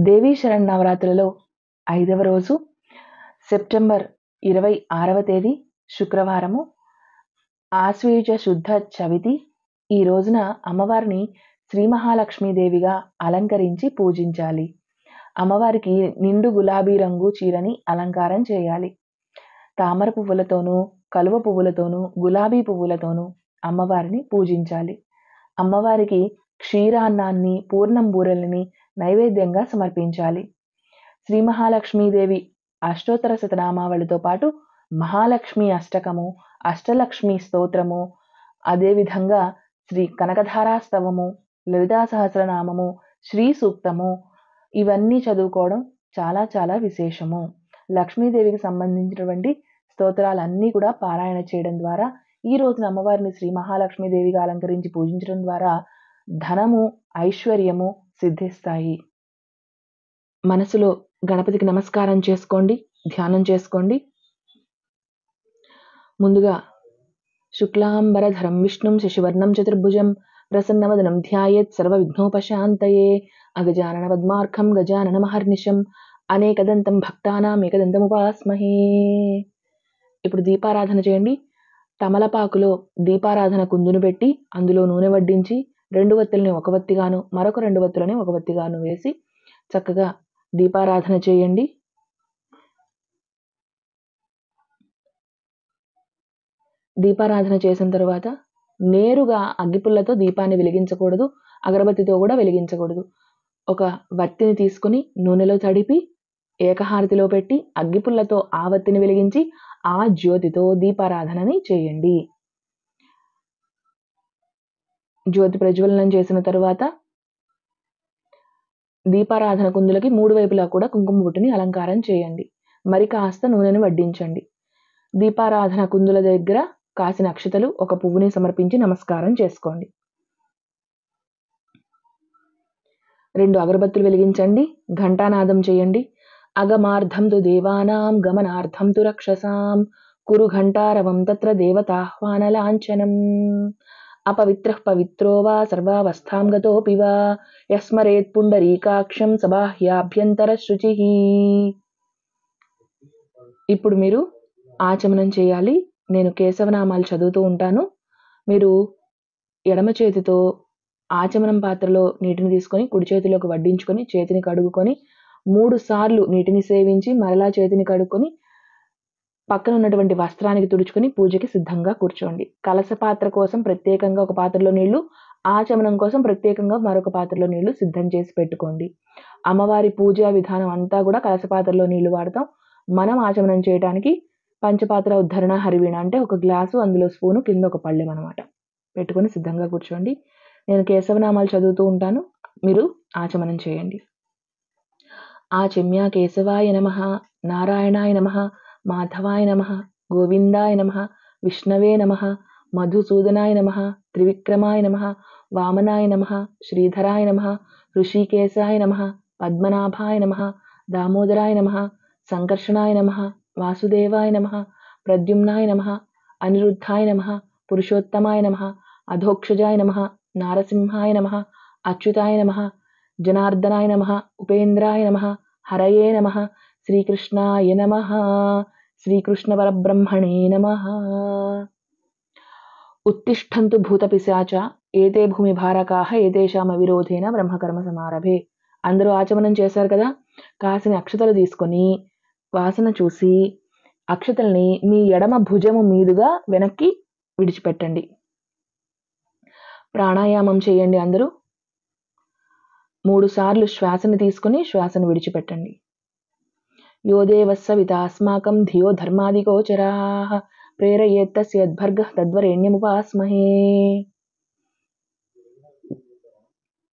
దేవీ శరన్నవరాత్రులలో 5వ రోజు సెప్టెంబర్ 26వ తేదీ శుక్రవారము, ఆశ్వయుజ శుద్ధ చవితి. ఈ రోజున అమ్మవారిని శ్రీ మహాలక్ష్మీదేవిగా అలంకరించి పూజించాలి. అమ్మవారికి నిండు గులాబీ రంగు చీరని అలంకారం చేయాలి. తామర పువ్వులతోనూ, కలువ పువ్వులతోనూ, గులాబీ పువ్వులతోనూ అమ్మవారిని పూజించాలి. అమ్మవారికి క్షీరాన్నాన్ని, పూర్ణం బూరెలని నైవేద్యంగా సమర్పించాలి. శ్రీ మహాలక్ష్మీదేవి అష్టోత్తర శతనామావళితో పాటు మహాలక్ష్మి అష్టకము, అష్టలక్ష్మి స్తోత్రము, అదేవిధంగా శ్రీ కనకధారాస్తవము, లలితా సహస్రనామము, శ్రీ సూక్తము ఇవన్నీ చదువుకోవడం చాలా చాలా విశేషము. లక్ష్మీదేవికి సంబంధించినటువంటి స్తోత్రాలన్నీ కూడా పారాయణ చేయడం ద్వారా, ఈ రోజున అమ్మవారిని శ్రీ మహాలక్ష్మీదేవిగా అలంకరించి పూజించడం ద్వారా ధనము, ఐశ్వర్యము సిద్ధిస్తాయి. మనసులో గణపతికి నమస్కారం చేసుకోండి, ధ్యానం చేసుకోండి. ముందుగా శుక్లాంబరధరం విష్ణుం శశివర్ణం చతుర్భుజం ప్రసన్నవదనం ధ్యాయేత్ సర్వ విఘ్నోపశాంతయే అగజానన పద్మార్కం గజానన మహర్నిశం అనేకదంతం భక్తానాం ఏకదంతముపాస్మహే. ఇప్పుడు దీపారాధన చేయండి. తమలపాకులో దీపారాధన కుందును పెట్టి అందులో నూనె వడ్డించి 2 వత్తులని ఒక వత్తిగాను, మరొక 2 వత్తులని ఒక వత్తిగాను వేసి చక్కగా దీపారాధన చేయండి. దీపారాధన చేసిన తర్వాత నేరుగా అగ్గిపుల్లతో దీపాన్ని వెలిగించకూడదు, అగరబత్తితో కూడా వెలిగించకూడదు. ఒక వత్తిని తీసుకుని నూనెలో తడిపి ఏకహారతిలో పెట్టి అగ్గిపుల్లతో ఆ వత్తిని వెలిగించి ఆ జ్యోతితో దీపారాధనని చేయండి. జ్యోతి ప్రజ్వలనం చేసిన తరువాత దీపారాధన కుందులకి 3 వైపులా కూడా కుంకుమ బొట్టుని అలంకారం చేయండి. మరి కాస్త నూనెను వడ్డించండి. దీపారాధన కుందుల దగ్గర కాసిన అక్షతలు, ఒక పువ్వుని సమర్పించి నమస్కారం చేసుకోండి. 2 అగరబత్తులు వెలిగించండి. ఘంటానాదం చేయండి. అగమార్థం తు దేవానాం గమనార్థం తు రక్షసాం కురు ఘంటారవం తత్ర దేవతాహ్వాన లాంఛనం అపవిత్రః పవిత్రో వా సర్వావస్థాం గతోపి వా యస్మరేత్ పుండరీకాక్షం సబాహ్యాభ్యంతర శుచిః. ఇప్పుడు మీరు ఆచమనం చేయాలి. నేను కేశవనామాలు చదువుతూ ఉంటాను. మీరు ఎడమ చేతితో ఆచమనం పాత్రలో నీటిని తీసుకొని కుడి చేతిలోకి వడ్డించుకొని చేతిని కడుగుకొని 3 సార్లు నీటిని సేవించి మరలా చేతిని కడుక్కొని పక్కన ఉన్నటువంటి వస్త్రానికి తుడుచుకొని పూజకి సిద్ధంగా కూర్చోండి. కలశ పాత్ర కోసం ప్రత్యేకంగా ఒక పాత్రలో నీళ్లు, ఆచమనం కోసం ప్రత్యేకంగా మరొక పాత్రలో నీళ్లు సిద్ధం చేసి పెట్టుకోండి. అమ్మవారి పూజా విధానం అంతా కూడా కలశ పాత్రలో నీళ్లు వాడతాం. మనం ఆచమనం చేయడానికి పంచపాత్ర ఉద్ధరణ హరివీణ అంటే ఒక గ్లాసు, అందులో స్పూను, కింద ఒక పళ్ళెం అనమాట పెట్టుకొని సిద్ధంగా కూర్చోండి. నేను కేశవనామాలు చదువుతూ ఉంటాను. మీరు ఆచమనం చేయండి. ఆచమ్య కేశవాయ నమః, నారాయణాయ నమః, మాధవాయ నమః, గోవిందాయ నమః, విష్ణవే నమః, మధుసూదనాయ నమః, త్రివిక్రమాయ నమః, వామనాయ నమః, శ్రీధరాయ నమః, ఋషికేశాయ నమః, పద్మనాభాయ నమః, దామోదరాయ నమః, సంకర్షణాయ నమః, వాసుదేవాయ నమః, ప్రద్యుమ్నాయ నమః, అనిరుద్ధాయ నమః, పురుషోత్తమాయ నమః, అధోక్షజాయ నమః, నారసింహాయ నమః, అచ్యుతాయ నమః, జనార్దనాయ నమః, ఉపేంద్రాయ నమః, హరయే నమః, శ్రీకృష్ణాయ నమః, శ్రీకృష్ణ పరబ్రహ్మణే నమః. ఉత్తిష్టంతు భూతపిశాచ ఏతే భూమి భారకాః ఏతేషామ విరోధేన బ్రహ్మకర్మ సమారభే. అందరూ ఆచమనం చేశారు కదా. కాసిన అక్షతలు తీసుకొని వాసన చూసి అక్షతల్ని మీ ఎడమ భుజము మీదుగా వెనక్కి విడిచిపెట్టండి. ప్రాణాయామం చేయండి. అందరూ 3 సార్లు శ్వాసను తీసుకుని శ్వాసను విడిచిపెట్టండి. యో దేవస్స వితాస్మాకం ధియో ధర్మాదిగోచరాః ప్రేరయేత్తస్యద్భర్గః తద్వరేణ్యముపాస్మహే.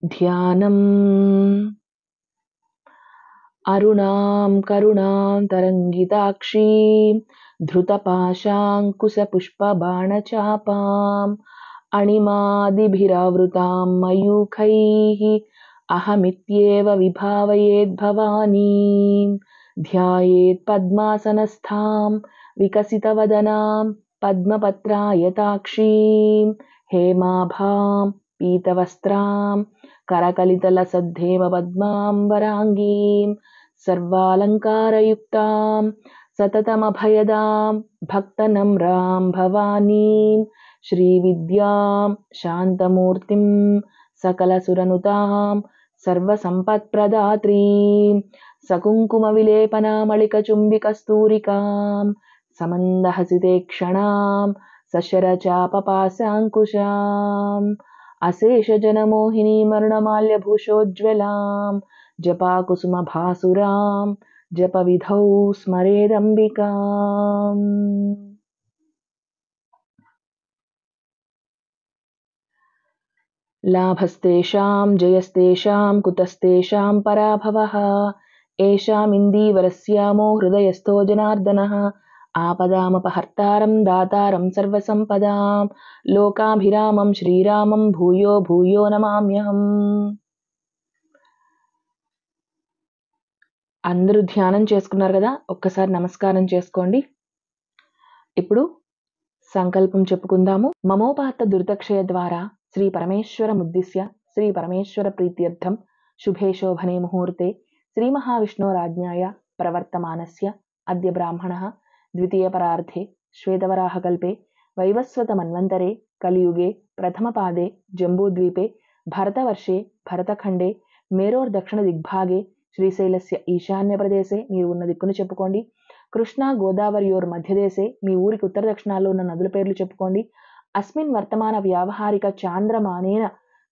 ధ్యానం అరుణాం కరుణాం తరంగితాక్షీం ధృతపాశాంకుశపుష్పబాణచాపాం అణిమాదిభిరావృతాం మయూఖైః అహమిత్యేవ విభావయేద్భవానీం ధ్యాయేత్ పద్మాసనస్థాం వికసితవదనాం పద్మపత్రాయతాక్షీం హేమాభాం పీతవస్త్రాం करकलितलसद्धेम पद्माम्बराङ्गीं सर्वालङ्कारयुक्तां सततमभयदां भक्तनम्रां भवानीं श्रीविद्यां शान्तमूर्तिं सकलसुरनुतां सर्वसम्पत्प्रदात्रीं सकुङ्कुमविलेपनामलिकचुम्बिकस्तूरिकां समन्दहसिते क्षणां सशरचापपाशाङ्कुशाम् अशेषजनमोहिनीमरुणमाल्यभूषोज्ज्वलां जपाकुसुमभासुरां जपविधौ स्मरेदम्बिकाम्। लाभस्तेषां जयस्तेषां कुतस्तेषां पराभवः एषामिन्दीवरस्यामो हृदयस्थो जनार्दनः आपदामपहर्तारं दातारं सर्वसम्पदां लोकाभिरामं శ్రీరామం భూయో భూయో నమామ్యహం. అందరూ ధ్యానం చేసుకున్నారు కదా, ఒక్కసారి నమస్కారం చేసుకోండి. ఇప్పుడు సంకల్పం చెప్పుకుందాము. మమోపాత్త దురితక్షయ ద్వారా శ్రీ పరమేశ్వర ముద్దిశ్య శ్రీ పరమేశ్వర ప్రీత్యర్థం శుభే శోభనే ముహూర్తే శ్రీ మహావిష్ణోరాజ్ఞాయ ప్రవర్తమానస్య అద్య బ్రాహ్మణః ద్వితీయపరార్థే శ్వేతవరాహకల్పే వైవస్వతమన్వంతరే కలియుగే ప్రథమపాదే జంబూద్వీపే భరతవర్షే భరతఖండే మేరోర్దక్షిణ దిగ్భాగే శ్రీశైలస్య ఈశాన్యప్రదేశే, మీరు ఉన్న దిక్కును చెప్పుకోండి. కృష్ణా గోదావరియోర్ మధ్యదేశే, మీ ఊరికి ఉత్తర దక్షిణాల్లో ఉన్న నదుల పేర్లు చెప్పుకోండి. అస్మిన్ వర్తమాన వ్యావహారిక చాంద్రమానేన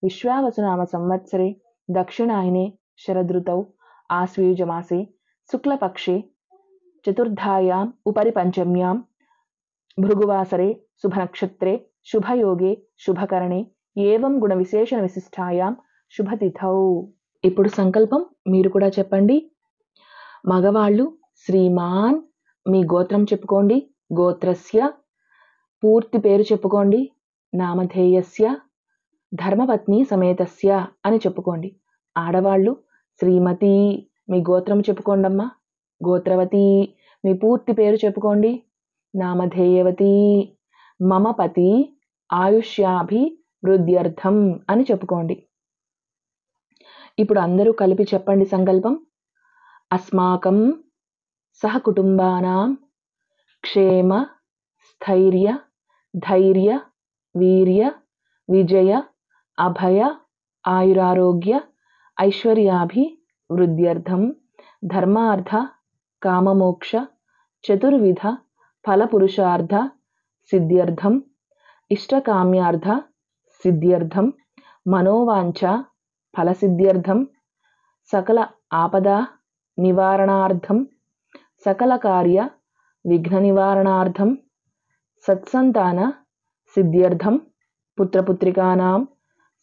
విశ్వావసునామ సంవత్సరే దక్షిణాయనే శరదృతౌ ఆశ్వయుజమాసే శుక్లపక్షే చతుర్థాయాం ఉపరి పంచమ్యాం భృగువాసరే శుభనక్షత్రే శుభయోగే శుభకరణే ఏవం గుణ విశేషణ విశిష్టాయాం శుభతిథౌ. ఇప్పుడు సంకల్పం మీరు కూడా చెప్పండి. మగవాళ్ళు శ్రీమాన్, మీ గోత్రం చెప్పుకోండి. గోత్రస్య పూర్తి పేరు చెప్పుకోండి. నామధేయస్య ధర్మపత్ని సమేతస్య అని చెప్పుకోండి. ఆడవాళ్ళు శ్రీమతి, మీ గోత్రం చెప్పుకోండమ్మా. గోత్రవతి, మీ పూర్తి పేరు చెప్పుకోండి. నామధేయవతి. మమ పతి ఆయుష్యాభివృద్ధ్యర్థం అని చెప్పుకోండి. ఇప్పుడు అందరూ కలిపి చెప్పండి సంకల్పం. అస్మాకం సహకుటుంబానాం క్షేమ స్థైర్య ధైర్య వీర్య విజయ అభయ ఆయురారోగ్య ఐశ్వర్యాభివృద్ధ్యర్థం ధర్మార్థ కామమోక్ష చతుర్విధ ఫలపురుషార్థ సిద్ధ్యర్థం ఇష్టకామ్యార్థ సిద్ధ్యర్థం మనోవాంఛ ఫలసిద్ధ్యర్థం సకల ఆపదా నివారణార్థం సకల కార్య విఘ్న నివారణార్థం సత్సంతాన సిద్ధ్యర్థం పుత్రపుత్రికానాం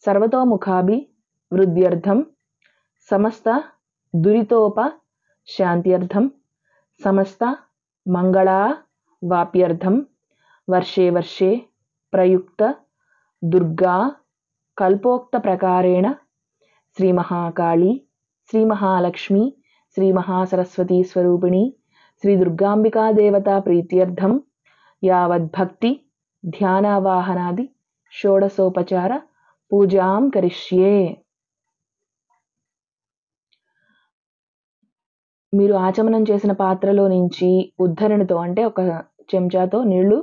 సర్వతోముఖాభివృద్ధ్యర్థం సమస్త దురితోపశాంత్యర్థం సమస్త మంగళా వాప్యర్థం వర్షే వర్షే ప్రయుక్త దుర్గా కల్పోక్త ప్రకారేణ శ్రీ మహాకాళీ శ్రీ మహాలక్ష్మి శ్రీ మహాసరస్వతీ స్వరూపిణి శ్రీ దుర్గాంబికా దేవతా ప్రీత్యర్థం యావద్భక్తి ధ్యానావాహనాది షోడశోపచార పూజాం కరిష్యే. మీరు ఆచమనం చేసిన పాత్రలో నుంచి ఉద్ధరణతో అంటే ఒక చెంచాతో నీళ్లు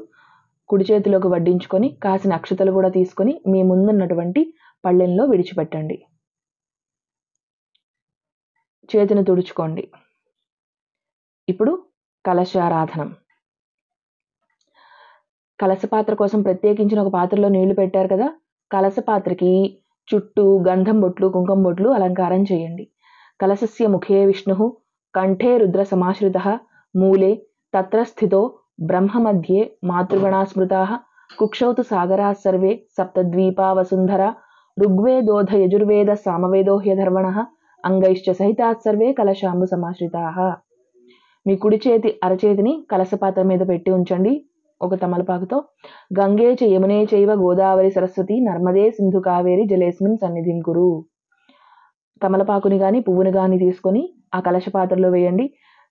కుడి చేతిలోకి వడ్డించుకొని కాసిన అక్షతలు కూడా తీసుకొని మీ ముందున్నటువంటి పళ్ళెంలో విడిచిపెట్టండి. చేతిని తుడుచుకోండి. ఇప్పుడు కలశారాధనం. కలశ పాత్ర కోసం ప్రత్యేకించిన ఒక పాత్రలో నీళ్లు పెట్టారు కదా, కలశ పాత్రకి చుట్టూ గంధం బొట్లు కుంకుమ బొట్లు అలంకారం చేయండి. కలశస్య ముఖే విష్ణు కంఠే రుద్ర సమాశ్రిత మూలే తత్ర స్థితో బ్రహ్మ మధ్యే మాతృగణా స్మృతా కుక్షౌతు సాగరా సర్వే సప్తద్వీపా వసుంధర ఋగ్వేదోధ యజుర్వేద సామవేదో హ్యధర్వణ అంగైశ్చ సహితాత్ సర్వే కలశాంబు సమాశ్రితా. మీ కుడి చేతి అరచేతిని కలశపాత్ర మీద పెట్టి ఉంచండి ఒక తమలపాకుతో. గంగే చ యమునే చైవ గోదావరి సరస్వతి నర్మదే సింధు కావేరి జలేస్మిన్ సన్నిధిం కురు. తమలపాకుని కానీ పువ్వుని కానీ తీసుకొని ఆ కలశపాత్రలో వేయండి.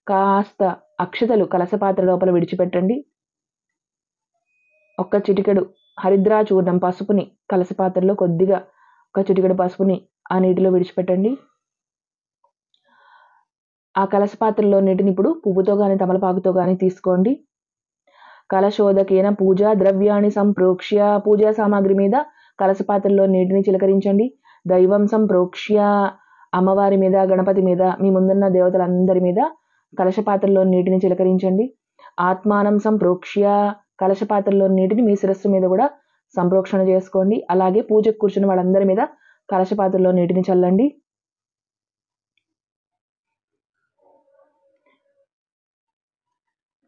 కాస్త అక్షతలు కలశపాత్ర లోపల విడిచిపెట్టండి. ఒక్క చిటికెడు హరిద్రా చూర్ణం పసుపుని కలశపాత్రలో కొద్దిగా ఒక చిటికెడు పసుపుని ఆ నీటిలో విడిచిపెట్టండి. ఆ కలశ పాత్రలో నీటిని ఇప్పుడు పువ్వుతో కానీ తమలపాకుతో కానీ తీసుకోండి. కలశోదకేన పూజా ద్రవ్యాన్ని సంప్రోక్ష్య, పూజా సామాగ్రి మీద కలశ పాత్రలో నీటిని చిలకరించండి. దైవం సంప్రోక్ష్య, అమ్మవారి మీద, గణపతి మీద, మీ ముందున్న దేవతలందరి మీద కలశ పాత్రలో నీటిని చిలకరించండి. ఆత్మానం సంప్రోక్ష్య, కలశ పాత్రలో నీటిని మీ శిరస్సు మీద కూడా సంప్రోక్షణ చేసుకోండి. అలాగే పూజకు కూర్చున్న వాళ్ళందరి మీద కలశ పాత్రలో నీటిని చల్లండి.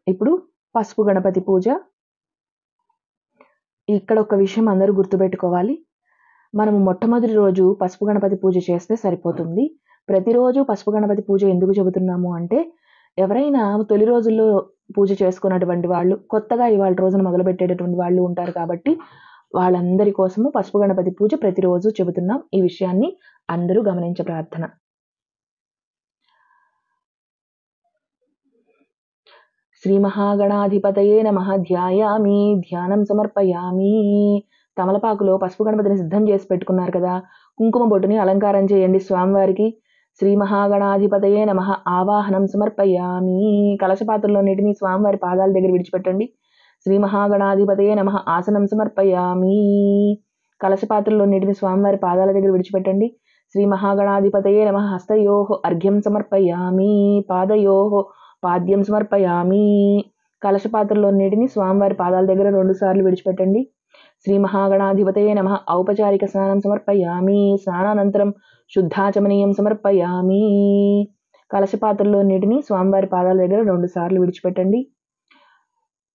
ఇప్పుడు పసుపు గణపతి పూజ. ఇక్కడ ఒక విషయం అందరూ గుర్తుపెట్టుకోవాలి. మనము మొట్టమొదటి రోజు పసుపు గణపతి పూజ చేస్తే సరిపోతుంది. ప్రతిరోజు పసుపు గణపతి పూజ ఎందుకు చెబుతున్నాము అంటే, ఎవరైనా తొలి రోజుల్లో పూజ చేసుకున్నటువంటి వాళ్ళు కొత్తగా ఇవాళ రోజున మొదలుపెట్టేటటువంటి వాళ్ళు ఉంటారు కాబట్టి వాళ్ళందరి కోసము పసుపు గణపతి పూజ ప్రతిరోజు చెబుతున్నాం. ఈ విషయాన్ని అందరూ గమనించ ప్రార్థన. శ్రీ మహాగణాధిపతయే నమః. ధ్యాయామి, ధ్యానం సమర్పయామి. తమలపాకులో పసుపు గణపతిని సిద్ధం చేసి పెట్టుకున్నారు కదా, కుంకుమ బొట్టుని అలంకారం చేయండి స్వామివారికి. శ్రీ మహాగణాధిపతయే నమః. ఆవాహనం సమర్పయామి. కలశపాత్రలో నీటిని స్వామివారి పాదాల దగ్గర విడిచిపెట్టండి. శ్రీ మహాగణాధిపతయే నమః. ఆసనం సమర్పయామి. కలశపాత్రలో నీటిని స్వామివారి పాదాల దగ్గర విడిచిపెట్టండి. శ్రీ మహాగణాధిపతయే నమః. హస్తయోః అర్ఘ్యం సమర్పయామి. పాదయోః పాద్యం సమర్పయామి. కలశపాత్రలో నీటిని స్వామివారి పాదాల దగ్గర 2 సార్లు విడిచిపెట్టండి. శ్రీ మహాగణాధిపతయే నమః. ఔపచారిక స్నానం సమర్పయామి. స్నానానంతరం శుద్ధాచమనీయం సమర్పయామి. కలశపాత్రలో నీటిని స్వామివారి పాదాల దగ్గర 2 సార్లు విడిచిపెట్టండి.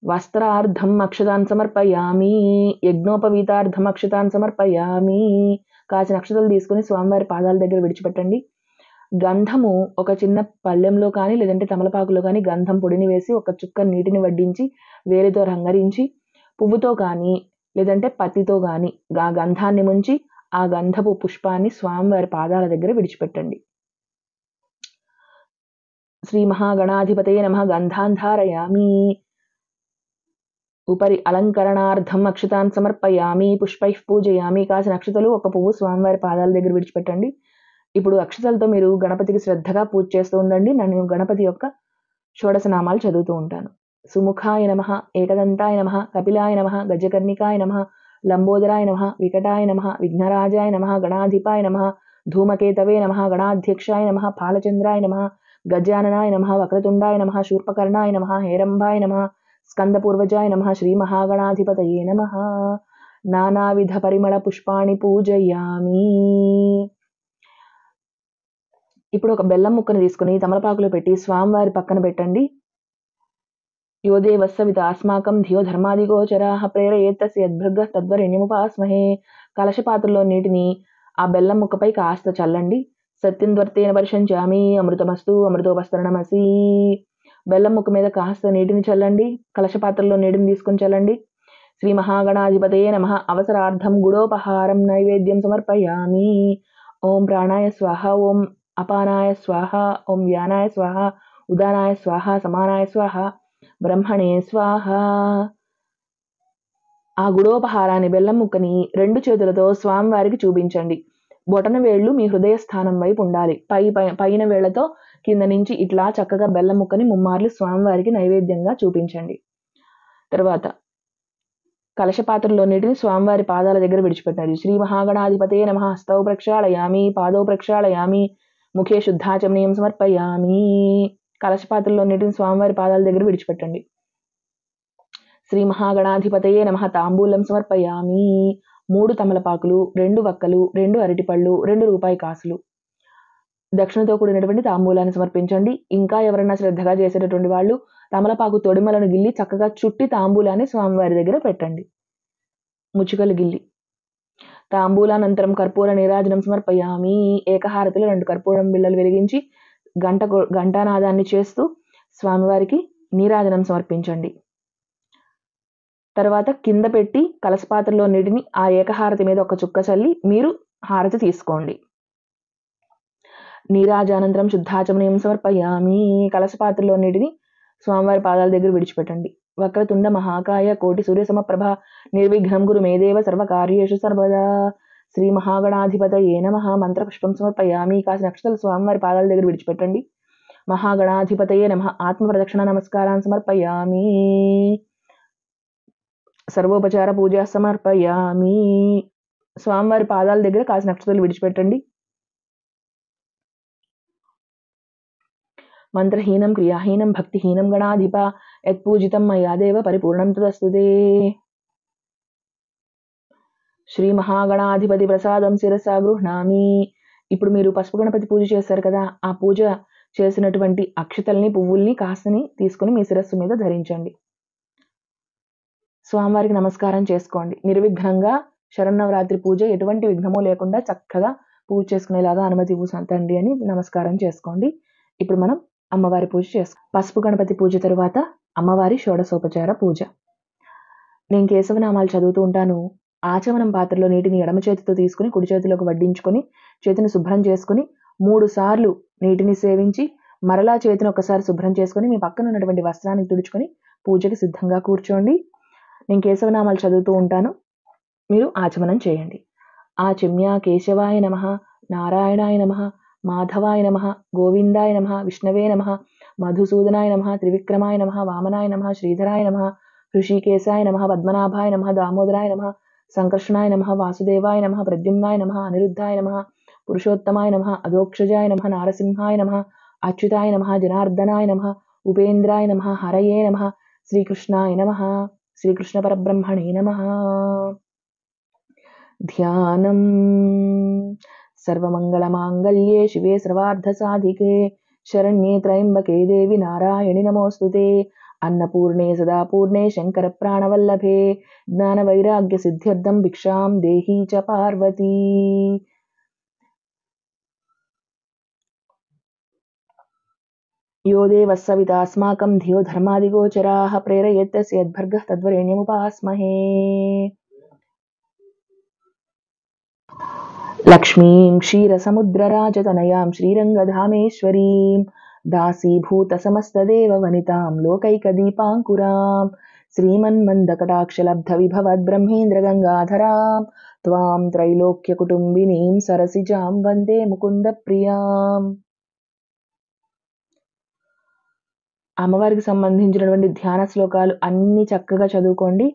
వస్త్రార్థం అక్షతాన్ సమర్పయామి. యజ్ఞోపవీతార్థం అక్షతాన్ సమర్పయామి. కాచిన అక్షతలు తీసుకుని స్వామివారి పాదాల దగ్గర విడిచిపెట్టండి. గంధము ఒక చిన్న పళ్ళెంలో కానీ లేదంటే తమలపాకులో కానీ గంధం పొడిని వేసి ఒక చుక్క నీటిని వడ్డించి వేలితో రంగరించి పువ్వుతో కానీ లేదంటే పత్తితో కానీ ఆ గంధాన్ని ముంచి ఆ గంధపు పుష్పాన్ని స్వామివారి పాదాల దగ్గర విడిచిపెట్టండి. శ్రీ మహాగణాధిపతయే నమః. గంధాన్ ధారయామి. ఉపరి అలంకరణార్థం అక్షతాన్ సమర్పయామి. పుష్పైః పూజయామి. కాసిన అక్షతలు ఒక పువ్వు స్వామివారి పాదాల దగ్గర విడిచిపెట్టండి. ఇప్పుడు అక్షతలతో మీరు గణపతికి శ్రద్ధగా పూజ చేస్తూ ఉండండి. నేను గణపతి యొక్క షోడశనామాలు చదువుతూ ఉంటాను. సుముఖాయ నమః, ఏకదంతాయ నమః, కపిలాయ నమః, గజకర్ణికాయ నమః, లంబోదరాయ నమః, వికటాయ నమః, విఘ్నరాజాయ నమః, గణాధిపాయ నమః, ధూమకేతవే నమః, గణాధ్యక్షాయ నమః, పాలచంద్రాయ నమః, గజాననాయ నమః, వక్రతుండాయ నమః, శూర్పకర్ణాయ నమః, హేరంబాయ నమః, స్కందపూర్వజాయ నమః, శ్రీ మహాగణాధిపతయే నమః. నానావిధ పరిమళ పుష్పాణి పూజయామి. ఇప్పుడు ఒక బెల్లం ముక్కను తీసుకుని తమలపాకులో పెట్టి స్వామివారి పక్కన పెట్టండి. యోదేవస్సవిత అస్మాకం ధియో ధర్మాదిగోచరాః ప్రేరయేత్తస్య యద్భృగ్గ తద్వరేణ్యముపాస్మహే. కలశపాత్రలో నీటిని ఆ బెల్లం ముక్కపై కాస్త చల్లండి. సత్యం ద్వర్తేన వర్షంచామి. అమృతమస్తు అమృతోపస్తరణమసి. బెల్లం ముక్క మీద కాస్త నీటిని చల్లండి. కలశపాత్రలో నీటిని తీసుకుని చల్లండి. శ్రీ మహాగణాధిపతయే నమః. అవసరార్థం గుడోపహారం నైవేద్యం సమర్పయామి. ఓం ప్రాణాయ స్వాహ, ఓం అపానాయ స్వాహ, ఓం వ్యానాయ స్వాహ, ఉదానాయ స్వాహ, సమానాయ స్వాహ, బ్రహ్మణే స్వాహ. ఆ గుడోపహారాన్ని బెల్లం ముక్కని 2 చేతులతో స్వామివారికి చూపించండి. బొటన వేళ్లు మీ హృదయ స్థానం వైపు ఉండాలి. పైన వేళ్లతో కింద నుంచి ఇట్లా చక్కగా బెల్లం ముక్కని 3 మార్లు స్వామివారికి నైవేద్యంగా చూపించండి. తర్వాత కలశపాత్రలో నీటిని స్వామివారి పాదాల దగ్గర విడిచిపెట్టాలి. శ్రీ మహాగణాధిపతయే నమః. హస్తౌ ప్రక్షాళయామి, పాదౌ ప్రక్షాళయామి, ముఖే శుద్ధాచమనీయం సమర్పయామి. కలశపాత్రలో నీటిని స్వామివారి పాదాల దగ్గర విడిచిపెట్టండి. శ్రీ మహాగణాధిపతయే నమః. తాంబూలం సమర్పయామి. 3 తమలపాకులు, 2 వక్కలు, 2 అరటిపళ్ళు, 2 రూపాయి కాసులు దక్షిణతో కూడినటువంటి తాంబూలాన్ని సమర్పించండి. ఇంకా ఎవరైనా శ్రద్ధగా చేసేటటువంటి వాళ్ళు తమలపాకు తొడిమలను గిల్లి చక్కగా చుట్టి తాంబూలాన్ని స్వామివారి దగ్గర పెట్టండి. ముచ్చుకలు గిల్లి. తాంబూలానంతరం కర్పూర నీరాజనం సమర్పయామి. ఏకహారతిలో 2 కర్పూరం బిళ్ళలు వెలిగించి ఘంటానాదాన్ని చేస్తూ స్వామివారికి నీరాజనం సమర్పించండి. తర్వాత కింద పెట్టి కలశపాత్రలో నీటిని ఆ ఏకహారతి మీద ఒక చుక్క చల్లి మీరు హారతి తీసుకోండి. నీరాజానంతరం శుద్ధాచమనీయం సమర్పయామి. కలశపాత్రలో నీటిని స్వామివారి పాదాల దగ్గర విడిచిపెట్టండి. వక్రతుండ మహాకాయ కోటి సూర్య సమప్రభ నిర్విఘ్నం గురు మేదేవ సర్వకార్యేషు సర్వదా. శ్రీ మహాగణాధిపతయే నమః. మంత్రపుష్పం సమర్పయామి. కాసిన అక్షతలు స్వామివారి పాదాల దగ్గర విడిచిపెట్టండి. మహాగణాధిపతయే నమః. ఆత్మ ప్రదక్షిణ నమస్కారాన్ని సమర్పయామి. సర్వోపచార పూజ సమర్పయామి. స్వామివారి పాదాల దగ్గర కాసిన అక్షతలు విడిచిపెట్టండి. మంత్రహీనం క్రియాహీనం భక్తిహీనం గణాధిప యత్పూజితం మయా దేవ పరిపూర్ణం తదస్తుతే. శ్రీ మహాగణాధిపతి ప్రసాదం శిరసా గృహ్ణామి. ఇప్పుడు మీరు పసుపు గణపతి పూజ చేస్తారు కదా, ఆ పూజ చేసినటువంటి అక్షతల్ని పువ్వుల్ని కాస్తని తీసుకుని మీ శిరస్సు మీద ధరించండి. స్వామివారికి నమస్కారం చేసుకోండి. నిర్విఘ్నంగా శరన్నవరాత్రి పూజ ఎటువంటి విఘ్నము లేకుండా చక్కగా పూజ చేసుకునేలాగా అనుమతి తండ్రి అని నమస్కారం చేసుకోండి. ఇప్పుడు మనం అమ్మవారి పూజ చేసుకోండి. పసుపు గణపతి పూజ తరువాత అమ్మవారి షోడశోపచార పూజ. నేను కేశవనామాలు చదువుతూ ఉంటాను. ఆచమనం పాత్రలో నీటిని ఎడమ చేతితో తీసుకుని కుడి చేతిలోకి వడ్డించుకొని చేతిని శుభ్రం చేసుకుని 3 సార్లు నీటిని సేవించి మరలా చేతిని ఒకసారి శుభ్రం చేసుకుని మీ పక్కన ఉన్నటువంటి వస్త్రాన్ని తుడుచుకొని పూజకి సిద్ధంగా కూర్చోండి. నేను కేశవనామాలు చదువుతూ ఉంటాను, మీరు ఆచమనం చేయండి. ఆచమ్య కేశవాయ నమః, నారాయణాయ నమః, మాధవాయ నమః, గోవిందాయ నమః, విష్ణవే నమః, మధుసూదనాయ నమః, త్రివిక్రమాయ నమః, వామనాయ నమః, శ్రీధరాయ నమః, ఋషికేశాయ నమః, పద్మనాభాయ నమః, దామోదరాయ నమః, సంకర్షణాయ నమః, వాసుదేవాయ నమః, ప్రద్యుమ్నాయ నమః, అనిరుద్ధాయ నమః, పురుషోత్తమాయ నమః, అధోక్షజాయ నమః, నారసింహాయ నమః, అచ్యుతాయ నమః, జనార్దనాయ నమః, ఉపేంద్రాయ నమః, హరయే నమః, శ్రీకృష్ణాయ నమః, శ్రీకృష్ణ పరబ్రహ్మణే నమః. ధ్యానం. సర్వమంగళమాంగళ్యే శివే సర్వార్థసాధికే శరణ్యే త్రయంబకే దేవి నారాయణి నమోస్తుతే. అన్నపూర్ణే సదాపూర్ణే శంకర ప్రాణవల్లభే జ్ఞాన వైరాగ్య సిద్ధ్యర్థం భిక్షాం దేహీ చ పార్వతీ. యో దేవః సవితా అస్మాకం ధియో ధర్మాదిగోచరాః ప్రేరయేత్తస్య యద్భర్గః తద్వరేణ్యముపాస్మహే. లక్ష్మీం క్షీరసముద్రరాజతనయాం శ్రీరంగధామేశ్వరీం దాసీభూత సమస్తదేవ వనితాం లోకైకదీపాంకురాం శ్రీమన్మందకటాక్షలబ్ధ విభవద్బ్రహ్మేంద్ర గంగాధరాం త్వాం త్రైలోక్యకుటుంబినీం సరసిజాం వందే ముకుంద ప్రియాం. అమ్మవారికి సంబంధించినటువంటి ధ్యాన శ్లోకాలు అన్ని చక్కగా చదువుకోండి.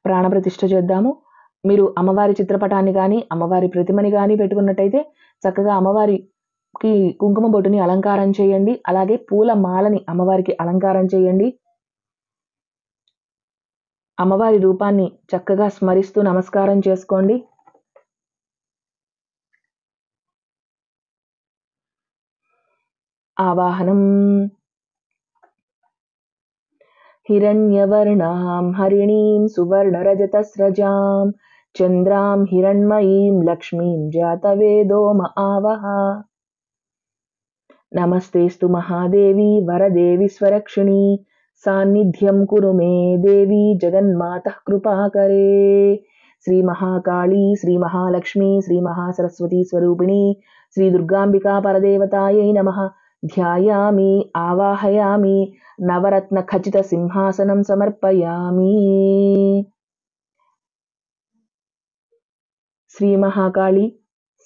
ప్రాణప్రతిష్ఠ చేద్దాము. మీరు అమ్మవారి చిత్రపటాన్ని కానీ అమ్మవారి ప్రతిమని కానీ పెట్టుకున్నట్టయితే చక్కగా అమ్మవారికి కుంకుమ బొట్టుని అలంకారం చేయండి. అలాగే పూల మాలని అమ్మవారికి అలంకారం చేయండి. అమ్మవారి రూపాన్ని చక్కగా స్మరిస్తూ నమస్కారం చేసుకోండి. ఆవాహనం. హిరణ్యవర్ణాం హరిణీం సువర్ణరజతస్రజాం చంద్రాం హిరణ్మయీం లక్ష్మీం జాతవేదోమ ఆవహ. నమస్తేస్తు మహాదేవి వరదే విశ్వరక్షిణి సాన్నిధ్యం కురు మే దేవి జగన్మాతః కృపాకరే. శ్రీ మహాకాళీ శ్రీ మహాలక్ష్మి శ్రీ మహాసరస్వతి స్వరూపిణి శ్రీ దుర్గాంబికా పరదేవతాయై నమః. ధ్యాయామి ఆవాహయామి నవరత్న ఖచిత సింహాసనం సమర్పయామి. శ్రీ మహాకాళి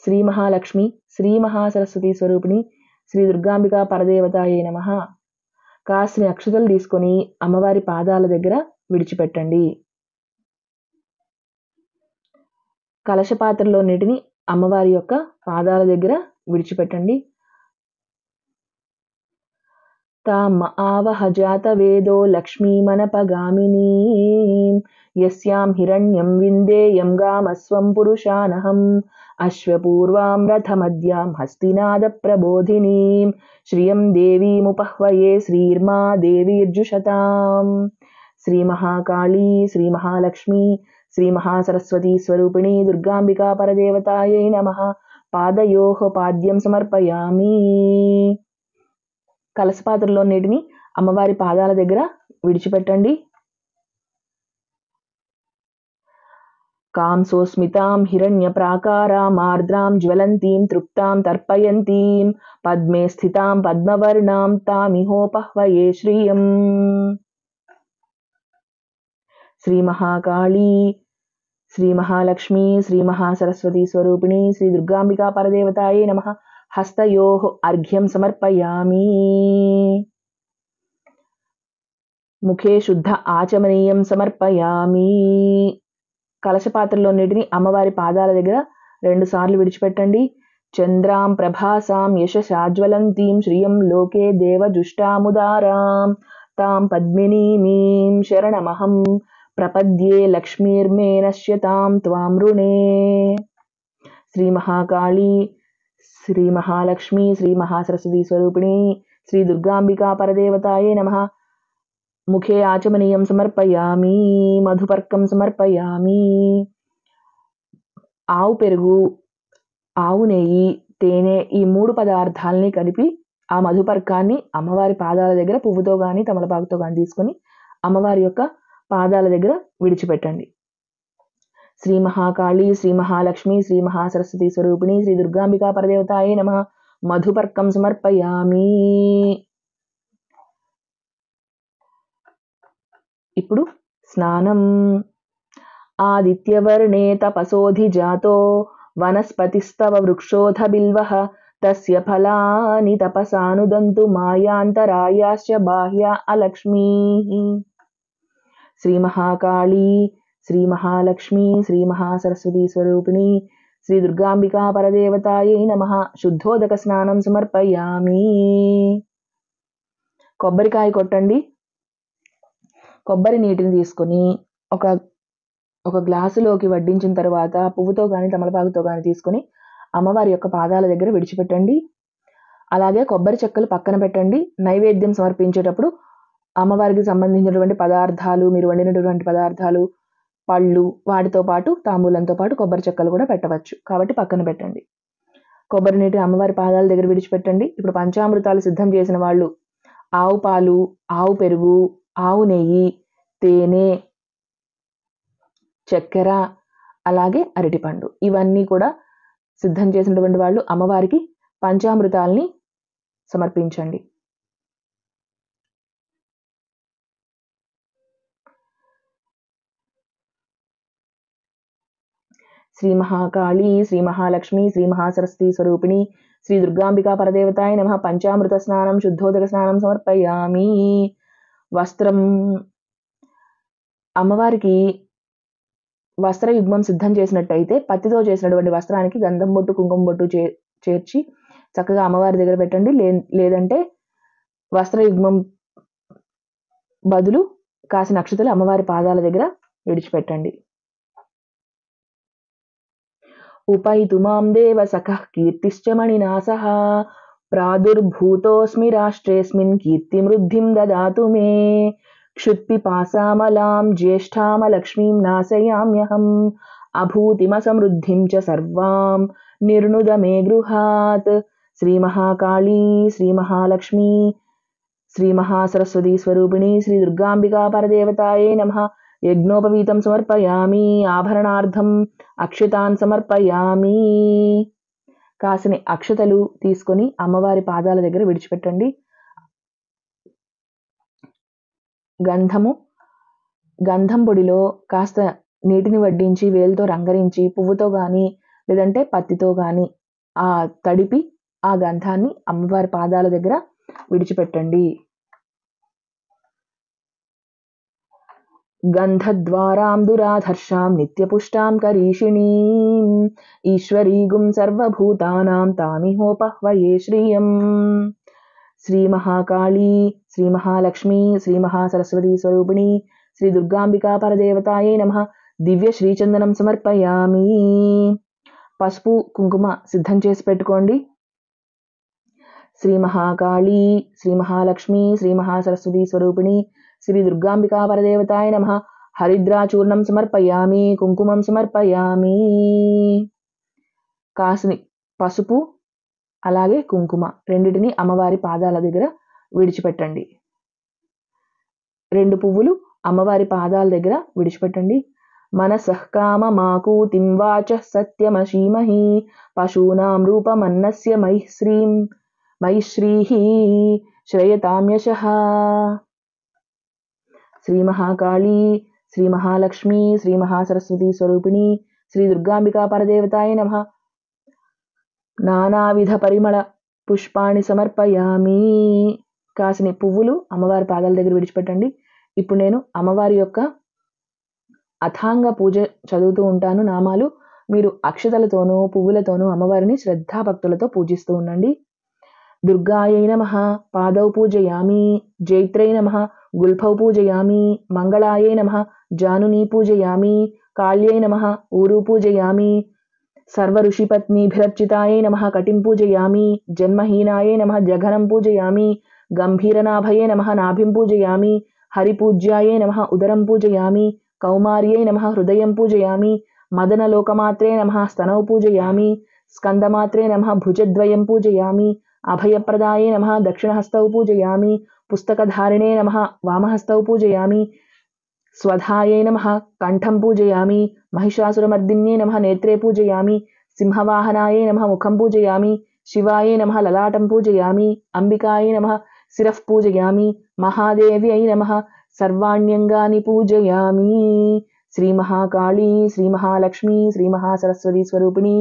శ్రీ మహాలక్ష్మి శ్రీ మహాసరస్వతి స్వరూపిణి శ్రీ దుర్గాంబికా పరదేవతాయే నమః. కాస్ని అక్షతలు తీసుకొని అమ్మవారి పాదాల దగ్గర విడిచిపెట్టండి. కలశపాత్రలో నీటిని అమ్మవారి యొక్క పాదాల దగ్గర విడిచిపెట్టండి. తామ ఆవహ జాతవేదో లక్ష్మీమనపగామినీం యస్యాం హిరణ్యం విందేయం గామస్వం పురుషానహం అశ్వపూర్వాం రథమద్యాం హస్తినాద ప్రబోధినీం శ్రియం దేవీముపహ్వయే శ్రీర్మా దేవీర్జుషతాం. శ్రీ మహాకాళీ శ్రీ మహాలక్ష్మి శ్రీ మహాసరస్వతి స్వరూపిణి దుర్గాంబికా పరదేవతాయై నమః. పాదయోః పాద్యం సమర్పయామి. కలశపాత్రలో నీటిని అమ్మవారి పాదాల దగ్గర విడిచిపెట్టండి. కాంసోస్మితాం హిరణ్య ప్రాకారాం ఆర్ద్రాం జ్వలంతీం తృప్తాం తర్పయంతీం పద్మే స్థితాం పద్మవర్ణాం తామిహోపహ్వయే శ్రియం. శ్రీ మహాకాళీ శ్రీ మహాలక్ష్మీ శ్రీ మహాసరస్వతి స్వరూపిణి శ్రీ దుర్గాంబికా పరదేవతాయే నమః. హస్తయోః అర్ఘ్యం సమర్పయామి. ముఖే శుద్ధ ఆచమనీయం సమర్పయామి. కలశపాత్రలో నీటిని అమ్మవారి పాదాల దగ్గర 2 సార్లు విడిచిపెట్టండి. చంద్రాం ప్రభాసాం యశశాజ్వలంతీం శ్రియం లోకే దేవజుష్టాముదారాం తాం పద్మినీమీం శరణమహం ప్రపద్యే లక్ష్మీర్మే నశ్యతాం త్వాం రుణే. శ్రీ మహాకాళీ శ్రీ మహాలక్ష్మీ శ్రీ మహాసరస్వతి స్వరూపిణి శ్రీ దుర్గాంబికా పరదేవతాయే నమః. ముఖే ఆచమనీయం సమర్పయామి. మధుపర్కం సమర్పయామి. ఆవు పెరుగు, ఆవు నెయ్యి, తేనె ఈ 3 పదార్థాలని కలిపి ఆ మధుపర్కాన్ని అమ్మవారి పాదాల దగ్గర పువ్వుతో కానీ తమలపాకుతో కానీ తీసుకొని అమ్మవారి యొక్క పాదాల దగ్గర విడిచిపెట్టండి. శ్రీ మహాకాళీ శ్రీ మహాలక్ష్మీ శ్రీ మహాసరస్వతి స్వరూపిణి శ్రీ దుర్గాంబికా పరదేవతాయే నమః. మధుపర్కం సమర్పయామి. ఇప్పుడు స్నానం. ఆదిత్యవర్ణే తపసోధిజాతో వనస్పతిస్తవ వృక్షోధ బిల్వః తస్య ఫలాని తపసానుదంతు మాయాంతరాయాశ్చ బాహ్య అలక్ష్మీః. శ్రీ మహాకాళీ శ్రీ మహాలక్ష్మీ శ్రీ మహాసరస్వతి స్వరూపిణి శ్రీ దుర్గాంబికా పరదేవతాయే నమః. శుద్ధోదక స్నానం సమర్పయామి. కొబ్బరికాయ కొట్టండి. కొబ్బరి నీటిని తీసుకొని ఒక గ్లాసులోకి వడ్డించిన తర్వాత పువ్వుతో కానీ తమలపాకుతో కానీ తీసుకొని అమ్మవారి యొక్క పాదాల దగ్గర విడిచిపెట్టండి. అలాగే కొబ్బరి చెక్కలు పక్కన పెట్టండి. నైవేద్యం సమర్పించేటప్పుడు అమ్మవారికి సంబంధించినటువంటి పదార్థాలు, మీరు వండినటువంటి పదార్థాలు, పళ్ళు వాటితో పాటు తాంబూలంతో పాటు కొబ్బరి చెక్కలు కూడా పెట్టవచ్చు. కాబట్టి పక్కన పెట్టండి. కొబ్బరి నీటి అమ్మవారి పాదాల దగ్గర విడిచిపెట్టండి. ఇప్పుడు పంచామృతాలు సిద్ధం చేసిన వాళ్ళు ఆవు పాలు, ఆవు పెరుగు, ఆవు నెయ్యి, తేనె, చక్కెర, అలాగే అరటిపండు ఇవన్నీ కూడా సిద్ధం చేసినటువంటి వాళ్ళు అమ్మవారికి పంచామృతాల్ని సమర్పించండి. శ్రీ మహాకాళీ శ్రీ మహాలక్ష్మీ శ్రీ మహాసరస్వతి స్వరూపిణి శ్రీ దుర్గాంబికా పరదేవతాయ నమః. పంచామృత స్నానం శుద్ధోదక స్నానం సమర్పయామి. వస్త్రం. అమ్మవారికి వస్త్రయుగ్మం సిద్ధం చేసినట్టయితే పత్తితో చేసినటువంటి వస్త్రానికి గంధం బొట్టు కుంకుమ బొట్టు చేర్చి చక్కగా అమ్మవారి దగ్గర పెట్టండి. లేదంటే వస్త్రయుగ్మం బదులు కాసిన అక్షతలు అమ్మవారి పాదాల దగ్గర విడిచిపెట్టండి. ఉపైతు మాం దేవ సఖః కీర్తిశ్చ మణినాసః ప్రాదుర్భూతోస్మి రాష్ట్రేస్మిన్ కీర్తిమృద్ధిం దదాతు మే క్షుత్పిపాసామలాం జ్యేష్ఠామలక్ష్మీం నాశయామ్యహం అభూతిమసమృద్ధిం చ సర్వాం నిర్నుద మే గృహాత్. శ్రీ మహాకాళీ శ్రీ మహాలక్ష్మీ శ్రీ మహాసరస్వతి స్వరూపిణి శ్రీ దుర్గాంబికా పరదేవతాయే నమః. యజ్ఞోపవీతం సమర్పయామి. ఆభరణార్థం అక్షతాన్ సమర్పయామి. కాసిని అక్షతలు తీసుకొని అమ్మవారి పాదాల దగ్గర విడిచిపెట్టండి. గంధం పొడిలో కాస్త నీటిని వడ్డించి వేలుతో రంగరించి పువ్వుతో కానీ లేదంటే పత్తితో కానీ ఆ తడిపి ఆ గంధాన్ని అమ్మవారి పాదాల దగ్గర విడిచిపెట్టండి. గంధద్వారాం దురాధర్షాం నిత్యపుష్టాం కరీషిణీం ఈశ్వరీగుం సర్వభూతానాం తామిహోపహ్వయే శ్రియం. శ్రీ మహాకాళీ శ్రీ మహాలక్ష్మీ శ్రీ మహాసరస్వతి స్వరూపిణి శ్రీ దుర్గాంబికా పరదేవతాయే నమః. దివ్య శ్రీచందనం సమర్పయామి. పసుపు కుంకుమ సిద్ధం చేసి పెట్టుకోండి. శ్రీ మహాకాళీ శ్రీ మహాలక్ష్మీ శ్రీ మహాసరస్వతి స్వరూపిణి శ్రీ దుర్గాంబికా పరదేవతాయ నమః. హరిద్రాచూర్ణం సమర్పయామి. కుంకుమం సమర్పయామి. కాసిని పసుపు అలాగే కుంకుమ రెండిటిని అమ్మవారి పాదాల దగ్గర విడిచిపెట్టండి. 2 పువ్వులు అమ్మవారి పాదాల దగ్గర విడిచిపెట్టండి. మనసః కామమాకూతిం వాచః సత్యమశీమహి పశూనాం రూపమన్నస్య మైశ్రీః శ్రయతాం యశః. శ్రీ మహాకాళీ శ్రీ మహాలక్ష్మీ శ్రీ మహాసరస్వతి స్వరూపిణి శ్రీ దుర్గాంబికా పరదేవతాయ నమః. నానావిధ పరిమళ పుష్పాణి సమర్పయామి. కాసిని పువ్వులు అమ్మవారి పాదాల దగ్గర విడిచిపెట్టండి. ఇప్పుడు నేను అమ్మవారి యొక్క అథాంగ పూజ చదువుతూ ఉంటాను నామాలు. మీరు అక్షతలతోనూ పువ్వులతోనూ అమ్మవారిని శ్రద్ధాభక్తులతో పూజిస్తూ ఉండండి. దుర్గాయై నమః పాదౌ పూజయామి. జైత్రై నమః గుల్ఫౌ పూజయామి. మంగళాయై నమః జానునీ పూజయామి. కాళ్యై నమః ఊరు పూజయామి. సర్వఋషిపత్నీభిరర్చితాయై నమః కటిం పూజయామి. జన్మహీనాయై నమః జఘనం పూజయామి. గంభీరనాభయై నమః నాభిం పూజయామి. హరిపూజ్యాయై నమః ఉదరం పూజయామి. కౌమార్యై నమః హృదయం పూజయామి. మదనలోకమాత్రే నమః స్తనౌ పూజయామి. స్కందమాత్రే నమః భుజద్వయం పూజయామి. అభయప్రదాయే నమః దక్షిణహస్తౌ పూజయామి. పుస్తకధారిణే నమః వామహస్తౌ పూజయామి. స్వధాయై నమః కంఠం పూజయామి. మహిషాసురమర్దిన్యే నమః నేత్రే పూజయామి. సింహవాహనాయే నమః ముఖం పూజయామి. శివాయే నమః లలాటం పూజయామి. అంబికాయే నమః శిరః పూజయామి. మహాదేవ్యై నమః సర్వాణ్యంగాని పూజయామి. శ్రీ మహాకాళీ శ్రీ మహాలక్ష్మీ శ్రీ మహాసరస్వతి స్వరూపిణి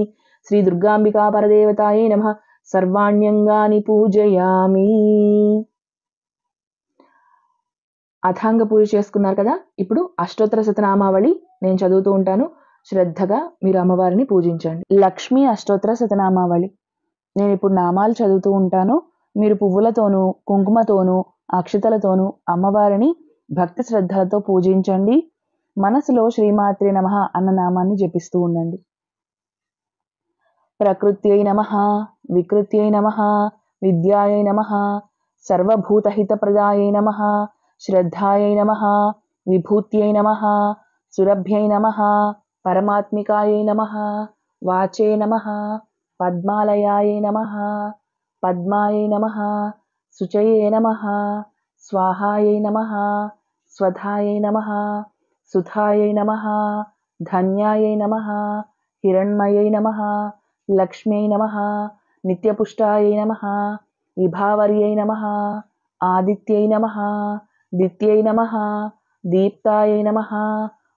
శ్రీ దుర్గాంబికా పరదేవతాయే నమః సర్వాణ్యంగాని పూజయామి. అథాంగ పూజ చేసుకున్నారు కదా. ఇప్పుడు అష్టోత్తర శతనామావళి నేను చదువుతూ ఉంటాను. శ్రద్ధగా మీరు అమ్మవారిని పూజించండి. లక్ష్మీ అష్టోత్తర శతనామావళి. నేను ఇప్పుడు నామాలు చదువుతూ ఉంటాను. మీరు పువ్వులతోనూ కుంకుమతోనూ అక్షతలతోనూ అమ్మవారిని భక్తి శ్రద్ధలతో పూజించండి. మనసులో శ్రీమాత్రే నమః అన్న నామాన్ని జపిస్తూ ఉండండి. ప్రకృత్యై నమః వికృత్యై నమః విద్యాయై నమః సర్వభూతహితప్రదాయై నమః శ్రద్ధాయై నమః విభూత్యై నమః సురభ్యై నమః పరమాత్మికాయై నమః వాచే నమః పద్మాలయాయై నమః పద్మాయై నమః శుచయే నమః స్వాహాయై నమః స్వధాయై నమః సుధాయై నమః ధన్యాయై నమః హిరణ్మయై నమః లక్ష్మ్యై నమః నిత్యపుష్టాయై నమః విభావర్యై నమః ఆదిత్యై నమః దిత్యై నమః దీప్తాయై నమః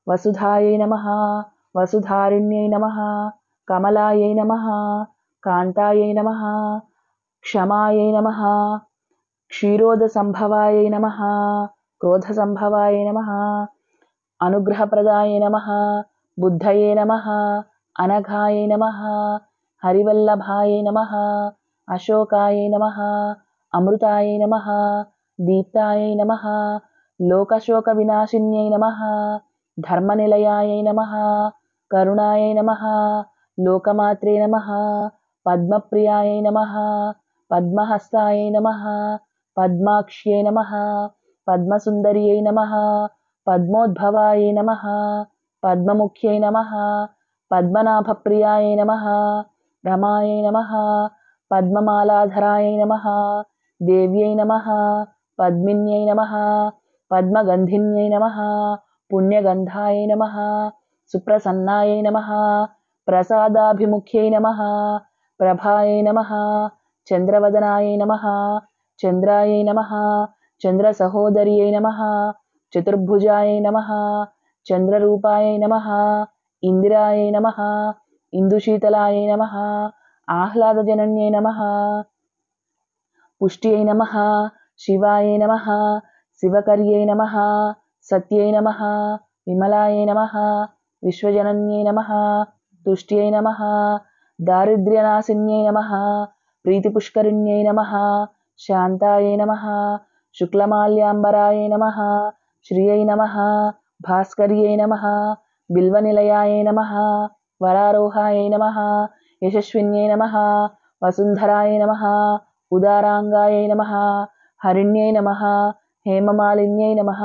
వసుధాయై నమః వసుధారిణ్యై నమః కమలాయై నమః కాంతాయై నమః క్షమాయై నమః క్షీరోదసంభవాయై నమః క్రోధసంభవాయై నమః అనుగ్రహప్రదాయై నమః బుద్ధయే నమః అనఘాయై నమః హరివల్లభాయై నమః అశోకాయై నమః అమృతాయై నమః దీప్తాయై నమః లోకశోక వినాశిన్యై నమః ధర్మనిలయాయై నమః కరుణాయై నమః లోకమాత్రే నమః పద్మప్రియాయై నమః పద్మహస్తాయై నమః పద్మాక్ష్యై నమః పద్మసుందర్యై నమః పద్మోద్భవాయై నమః పద్మముఖ్యై నమః పద్మనాభప్రియాయై నమః రమాయై నమః పద్మమాలాధరాయై నమః దేవ్యై నమః పద్మిన్యై నమః పద్మగంధిన్యై నమః పుణ్యగంధాయై నమః సుప్రసన్నాయై నమః ప్రసాదాభిముఖ్యై నమః ప్రభాయై నమః చంద్రవదనాయై నమః చంద్రాయై నమః చంద్రసహోదర్యై నమః చతుర్భుజాయై నమః చంద్రరూపాయై నమః ఇందిరాయై నమః ఇందుశీతలాయై నమః ఆహ్లాదజనన్యై నమః పుష్ట్యై నమః శివాయై నమః శివకర్యై నమః సత్యై నమః విమలాయై నమః విశ్వజనన్యై నమః తుష్ట్యై నమః దారిద్ర్యనాశిన్యై నమః ప్రీతిపుష్కరిణ్యై నమః శాంతాయై నమః శుక్లమాల్యాంబరాయై నమః శ్రియై నమః భాస్కర్యై నమః బిల్వనిలయాయై నమః వరారోహాయై నమః యశస్విన్యై నమః వసుంధరాయై నమః ఉదారాంగాయై నమః హరిణ్యై నమః హేమమాలిన్యై నమః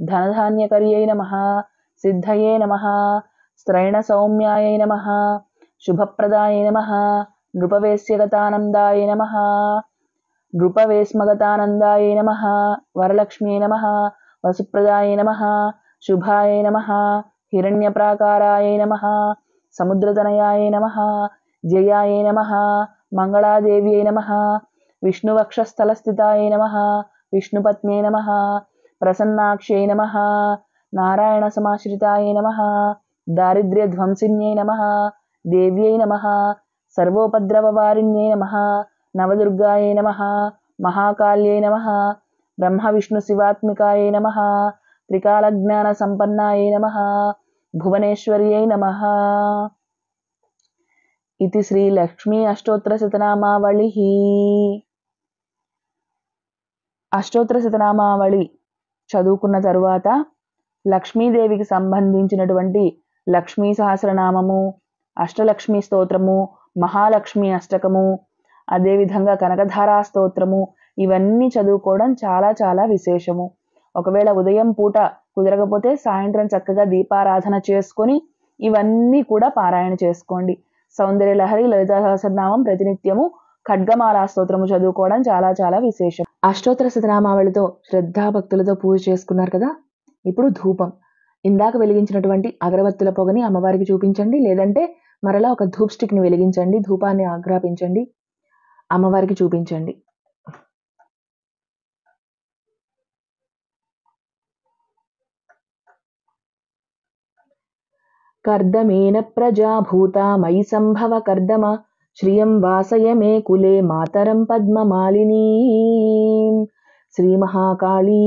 ధనధాన్యకర్యై నమః సిద్ధయే నమః స్త్రైణసౌమ్యాయై నమః శుభప్రదాయై నమః నృపవేశ్యగతానందాయై నమః నృపవేశ్మగతానందాయై నమః వరలక్ష్మ్యై నమః వసుప్రదాయై నమః శుభాయై నమః హిరణ్యప్రాకారాయై నమః సముద్రతనయాయై నమః జయాయై నమః మంగళాదేవ్యై నమః విష్ణువక్షస్థలస్థితాయై నమః విష్ణుపత్న్యై నమః ప్రసన్నాక్ష్యై నమః నారాయణ సమాశ్రితాయై నమః, దారిద్ర్య ధ్వంసిన్యై నమః, దేవ్యై నమః, సర్వోపద్రవవారిణ్యై నమః, నవదుర్గాయై నమః, మహాకాళ్యై నమః, బ్రహ్మ విష్ణు శివాత్మికాయై నమః, త్రికాలజ్ఞాన సంపన్నాయై నమః, భువనేశ్వర్యై నమః. ఇది శ్రీ లక్ష్మీ అష్టోత్తర శతనామావళి. అష్టోత్తర శతనామావళి చదువుకున్న తరువాత లక్ష్మీదేవికి సంబంధించినటువంటి లక్ష్మీ సహస్రనామము, అష్టలక్ష్మీ స్తోత్రము, మహాలక్ష్మి అష్టకము, అదేవిధంగా కనకధారా స్తోత్రము, ఇవన్నీ చదువుకోవడం చాలా చాలా విశేషము. ఒకవేళ ఉదయం పూట కుదరకపోతే సాయంత్రం చక్కగా దీపారాధన చేసుకొని ఇవన్నీ కూడా పారాయణ చేసుకోండి. సౌందర్యలహరి, లలితా సహస్రనామం ప్రతినిత్యము, ఖడ్గమాలా స్తోత్రము చదువుకోవడం చాలా చాలా విశేషం. అష్టోత్తర శతనామావళితో శ్రద్ధాభక్తులతో పూజ చేసుకున్నారు కదా. ఇప్పుడు ధూపం. ఇందాక వెలిగించినటువంటి అగరబత్తుల పొగని అమ్మవారికి చూపించండి, లేదంటే మరలా ఒక ధూప్ స్టిక్ని వెలిగించండి, ధూపాన్ని ఆగ్రాపించండి, అమ్మవారికి చూపించండి. కర్దమేన ప్రజాభూత మయి సంభవ కర్దమ, శ్రియం వాసయ మే కులే మాతరం పద్మమాలినీ. శ్రీ మహాకాళీ,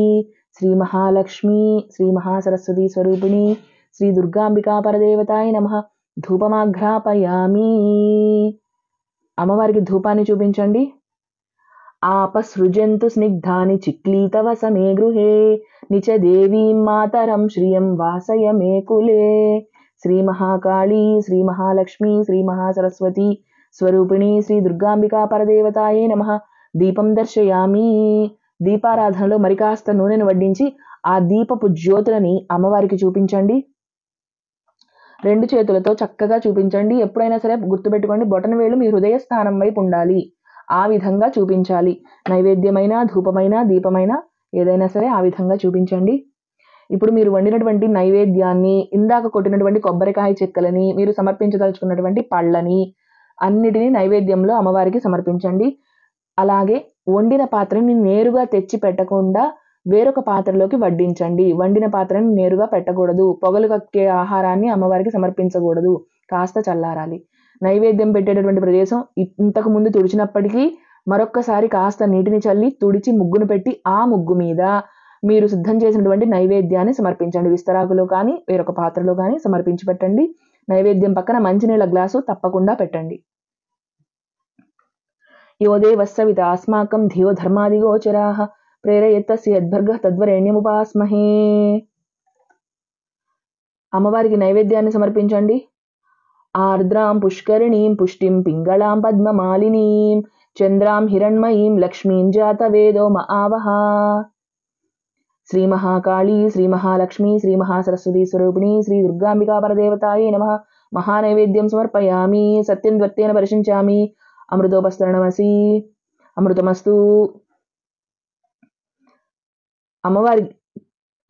శ్రీ మహాలక్ష్మి, శ్రీ మహాసరస్వతి స్వరూపిణి, శ్రీ దుర్గాంబికా పరదేవతాయ నమః. ధూపమాఘ్రాపయామి. అమ్మవారికి ధూపాన్ని చూపించండి. ఆపసృజంతు స్నిగ్ధాని చిక్లీతవ సమే గృహే, నిచ దేవీం మాతరం శ్రియం వాసయ మే కులే. శ్రీ మహాకాళీ, శ్రీ మహాలక్ష్మి, శ్రీ మహాసరస్వతి స్వరూపిణి, శ్రీ దుర్గాంబికా పరదేవతాయే నమః. దీపం దర్శయామి. దీపారాధనలో మరి కాస్త నూనెను వడ్డించి ఆ దీపపు జ్యోతులని అమ్మవారికి చూపించండి. రెండు చేతులతో చక్కగా చూపించండి. ఎప్పుడైనా సరే గుర్తుపెట్టుకోండి, బొటన వేలు మీ హృదయ స్థానం వైపు ఉండాలి. ఆ విధంగా చూపించాలి. నైవేద్యమైన, ధూపమైన, దీపమైన ఏదైనా సరే ఆ విధంగా చూపించండి. ఇప్పుడు మీరు వండినటువంటి నైవేద్యాన్ని, ఇందాక కొట్టినటువంటి కొబ్బరికాయ చెక్కలని, మీరు సమర్పించదలుచుకున్నటువంటి పళ్ళని అన్నిటినీ నైవేద్యంలో అమ్మవారికి సమర్పించండి. అలాగే వండిన పాత్రని నేరుగా తెచ్చి పెట్టకుండా వేరొక పాత్రలోకి వడ్డించండి. వండిన పాత్రని నేరుగా పెట్టకూడదు. పొగలు కక్కే ఆహారాన్ని అమ్మవారికి సమర్పించకూడదు. కాస్త చల్లారాలి. నైవేద్యం పెట్టేటటువంటి ప్రదేశం ఇంతకు ముందు తుడిచినప్పటికీ మరొక్కసారి కాస్త నీటిని చల్లి తుడిచి ముగ్గును పెట్టి ఆ ముగ్గు మీద మీరు సిద్ధం చేసినటువంటి నైవేద్యాన్ని సమర్పించండి. విస్తరాకులో కానీ వేరొక పాత్రలో కానీ సమర్పించి పెట్టండి. నైవేద్యం పక్కన మంచినీళ్ళ గ్లాసు తప్పకుండా పెట్టండి. యో దేవస్సవిత అస్మాకం ధియో ధర్మాదిగోచరాః ప్రేరయత్తస్య యద్భర్గః తద్వరేణ్యముపాస్మహే. అమ్మవారికి నైవేద్యాన్ని సమర్పించండి. ఆర్ద్రాం పుష్కరిణీం పుష్టిం పింగళాం పద్మమాలినీం చంద్రాం హిరణ్మయీం లక్ష్మీం జాతవేదో ఆవహ. శ్రీ మహాకాళీ, శ్రీ మహాలక్ష్మి, శ్రీ మహాసరస్వతి స్వరూపిణి, శ్రీ దుర్గాంబికా పరదేవతాయే నమః. మహానైవేద్యం సమర్పయామి. సత్యం ద్వర్తేన పరిశించామి. అమృతోపస్తరణమసి. అమృతమస్తు. అమ్మవారి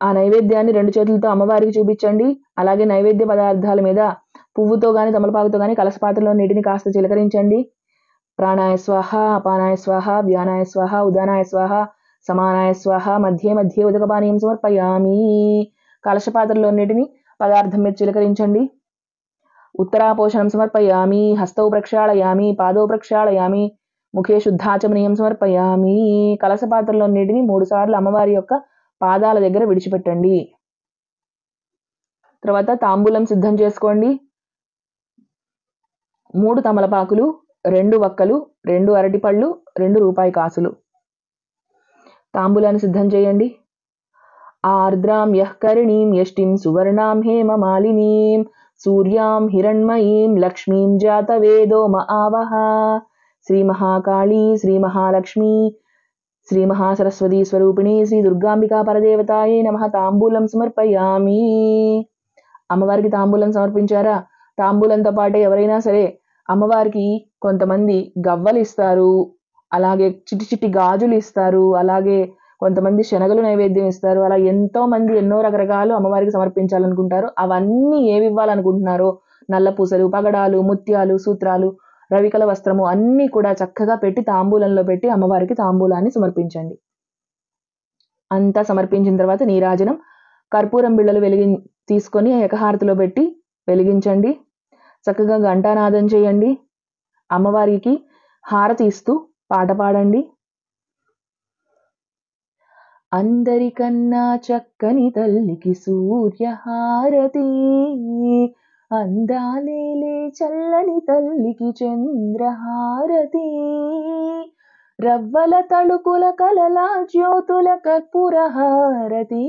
ఆ నైవేద్యాన్ని రెండు చేతులతో అమ్మవారికి చూపించండి. అలాగే నైవేద్య పదార్థాల మీద పువ్వుతో కానీ తమలపాకుతో కానీ కలశపాత్రలో నీటిని కాస్త చిలకరించండి. ప్రాణాయ స్వాహ, అపానాయ స్వాహ, వ్యానాయ స్వాహ, ఉదానాయ స్వాహ, సమానాయ స్వాహ, మధ్యే మధ్యే ఉదకపానీయం సమర్పయామి. కలశపాత్రలో నీటిని పదార్థం మీద చిలకరించండి. ఉత్తరాపోషణం సమర్పయామి. హస్తౌ ప్రక్షాళయామి, పాదౌ ప్రక్షాళయామి, ముఖే శుద్ధాచమనీయం సమర్పయామి. కలశపాత్రలో నీటిని 3 సార్లు అమ్మవారి యొక్క పాదాల దగ్గర విడిచిపెట్టండి. తర్వాత తాంబూలం సిద్ధం చేసుకోండి. 3 తమలపాకులు, 2 వక్కలు, 2 అరటిపళ్ళు, 2 రూపాయి కాసులు. తాంబూలాన్ని సిద్ధం చేయండి. ఆర్ద్రాం యఃకరిణీం యష్టిం సువర్ణాం హేమమాలినీం సూర్యాం హిరణ్మయీం లక్ష్మీం జాతవేదో ఆవహ. శ్రీ మహాకాళీ, శ్రీ మహాలక్ష్మి, శ్రీ మహాసరస్వతి స్వరూపిణి, శ్రీ దుర్గాంబికా పరదేవతాయే నమః. తాంబూలం సమర్పయామి. అమ్మవారికి తాంబూలం సమర్పించారా? తాంబూలంతో పాటే ఎవరైనా సరే అమ్మవారికి కొంతమంది గవ్వలు ఇస్తారు, అలాగే చిట్టి చిట్టి గాజులు ఇస్తారు, అలాగే కొంతమంది శనగలు నైవేద్యం ఇస్తారు. అలా ఎంతో మంది ఎన్నో రకరకాలు అమ్మవారికి సమర్పించాలనుకుంటారు. అవన్నీ ఏవి ఇవ్వాలనుకుంటున్నారో నల్ల పూసలు, పగడాలు, ముత్యాలు, సూత్రాలు, రవికల వస్త్రము అన్నీ కూడా చక్కగా పెట్టి తాంబూలంలో పెట్టి అమ్మవారికి తాంబూలాన్ని సమర్పించండి. అంతా సమర్పించిన తర్వాత నీరాజనం కర్పూరం బిళ్ళలు తీసుకొని ఏకహారతిలో పెట్టి వెలిగించండి. చక్కగా ఘంటానాదం చేయండి. అమ్మవారికి హారతి ఇస్తూ పాట పాడండి. అందరికన్నా చక్కని తల్లికి సూర్యహారతి, అందాలేలే చల్లని తల్లికి చంద్రహారతి, రవ్వల తళుకుల కలల జ్యోతుల కర్పూరహారతి,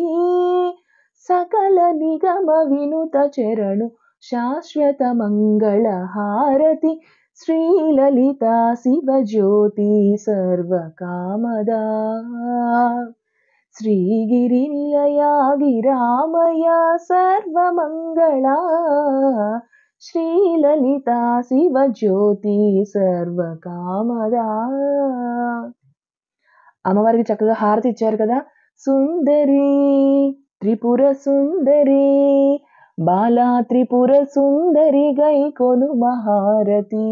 సకల నిగమ వినుత చరణు శాశ్వత మంగళహారతి, శ్రీలలిత శివజ్యోతి సర్వకామదా, శ్రీగిరి నిలయా గిరామయ సర్వమంగళా, శ్రీలలిత శివజ్యోతి సర్వకామదా. అమ్మవారికి చక్కగా హారతి ఇచ్చారు కదా. సుందరి త్రిపుర సుందరి, బాలా త్రిపుర సుందరి గైకొను మహారతి.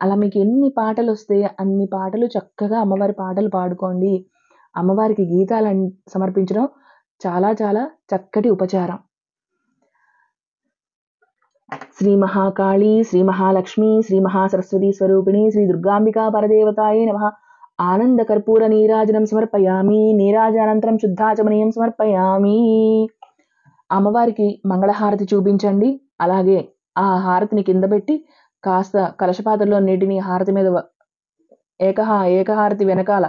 అలా మీకు ఎన్ని పాటలు వస్తే అన్ని పాటలు చక్కగా అమ్మవారి పాటలు పాడుకోండి. అమ్మవారికి గీతాలను సమర్పించడం చాలా చాలా చక్కటి ఉపచారం. శ్రీ మహాకాళీ, శ్రీ మహాలక్ష్మి, శ్రీ మహాసరస్వతి స్వరూపిణి, శ్రీ దుర్గాంబికా పరదేవతాయే నమః. ఆనంద కర్పూర నీరాజనం సమర్పయామి. నీరాజనానంతరం శుద్ధాచమనీయం సమర్పయామి. అమ్మవారికి మంగళహారతి చూపించండి. అలాగే ఆ హారతిని కింద పెట్టి కాస్త కలశపాత్రలో నీటిని హారతి మీద ఏకహారతి వెనకాల